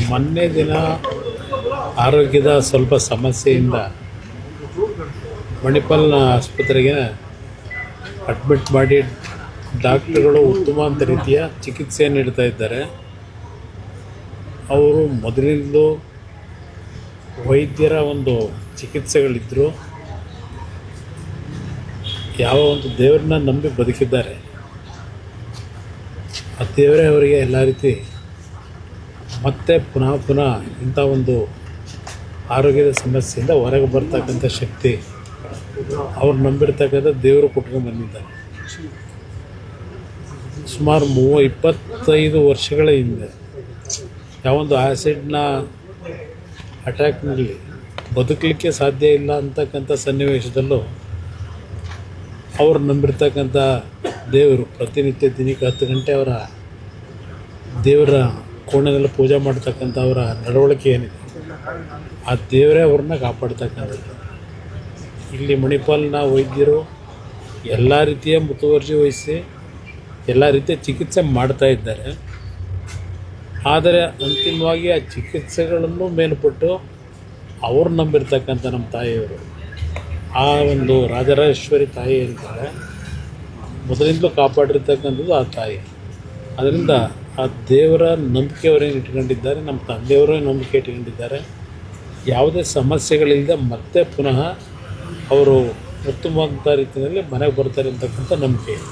ಮೊನ್ನೆ ದಿನ ಆರೋಗ್ಯದ ಸ್ವಲ್ಪ ಸಮಸ್ಯೆಯಿಂದ ಮಣಿಪಾಲ್ನ ಆಸ್ಪತ್ರೆಗೆ ಅಡ್ಮಿಟ್ ಮಾಡಿ ಡಾಕ್ಟರ್ಗಳು ಉತ್ತಮವಾದ ರೀತಿಯ ಚಿಕಿತ್ಸೆ ನೀಡ್ತಾ ಇದ್ದಾರೆ. ಅವರು ಮೊದಲಿಂದಲೂ ವೈದ್ಯರ ಒಂದು ಚಿಕಿತ್ಸೆಗಳಿದ್ದರು. ಯಾವ ಒಂದು ದೇವರನ್ನ ನಂಬಿ ಬದುಕಿದ್ದಾರೆ, ಆ ದೇವರೇ ಅವರಿಗೆ ಎಲ್ಲ ರೀತಿ ಮತ್ತೆ ಪುನಃ ಇಂಥ ಒಂದು ಆರೋಗ್ಯದ ಸಮಸ್ಯೆಯಿಂದ ಹೊರಗೆ ಬರ್ತಕ್ಕಂಥ ಶಕ್ತಿ ಅವ್ರು ನಂಬಿರ್ತಕ್ಕಂಥ ದೇವರು ಕೊಟ್ಕೊಂಡು ಬಂದಿದ್ದಾರೆ. ಸುಮಾರು 25 ವರ್ಷಗಳ ಹಿಂದೆ ಯಾವೊಂದು ಆ್ಯಸಿಡ್ನ ಅಟ್ಯಾಕ್ನಲ್ಲಿ ಬದುಕಲಿಕ್ಕೆ ಸಾಧ್ಯ ಇಲ್ಲ ಅಂತಕ್ಕಂಥ ಸನ್ನಿವೇಶದಲ್ಲೂ ಅವ್ರು ನಂಬಿರ್ತಕ್ಕಂಥ ದೇವರು ಪ್ರತಿನಿತ್ಯ ದಿನಕ್ಕೆ 10 ಗಂಟೆ ಅವರ ದೇವರ ಕೋಣೆಯಲ್ಲಿ ಪೂಜೆ ಮಾಡ್ತಕ್ಕಂಥ ಅವರ ನಡವಳಿಕೆ ಏನಿದೆ, ಆ ದೇವರೇ ಅವ್ರನ್ನ ಕಾಪಾಡ್ತಕ್ಕಂಥದ್ದು. ಇಲ್ಲಿ ಮಣಿಪಾಲ್ನ ವೈದ್ಯರು ಎಲ್ಲ ರೀತಿಯ ಮುತುವರ್ಜಿ ವಹಿಸಿ ಎಲ್ಲ ರೀತಿಯ ಚಿಕಿತ್ಸೆ ಮಾಡ್ತಾ ಇದ್ದಾರೆ. ಆದರೆ ಅಂತಿಮವಾಗಿ ಆ ಚಿಕಿತ್ಸೆಗಳನ್ನು ಮೇಲ್ಪಟ್ಟು ಅವ್ರು ನಂಬಿರ್ತಕ್ಕಂಥ ನಮ್ಮ ತಾಯಿಯವರು, ಆ ಒಂದು ರಾಜರಾಜೇಶ್ವರಿ ತಾಯಿ ಇರ್ತಾರೆ, ಮೊದಲಿಂದಲೂ ಕಾಪಾಡಿರ್ತಕ್ಕಂಥದ್ದು ಆ ತಾಯಿ. ಅದರಿಂದ ಆ ದೇವರ ನಂಬಿಕೆ ಅವರೇನು ಇಟ್ಕೊಂಡಿದ್ದಾರೆ, ನಮ್ಮ ತಂದೆಯವರು ನಂಬಿಕೆ ಇಟ್ಕೊಂಡಿದ್ದಾರೆ. ಯಾವುದೇ ಸಮಸ್ಯೆಗಳಿಲ್ಲದೆ ಮತ್ತೆ ಪುನಃ ಅವರು ಉತ್ತಮವಾದ ರೀತಿಯಲ್ಲಿ ಮನೆಗೆ ಬರ್ತಾರೆ ಅಂತಕ್ಕಂಥ ನಂಬಿಕೆ ಇದೆ.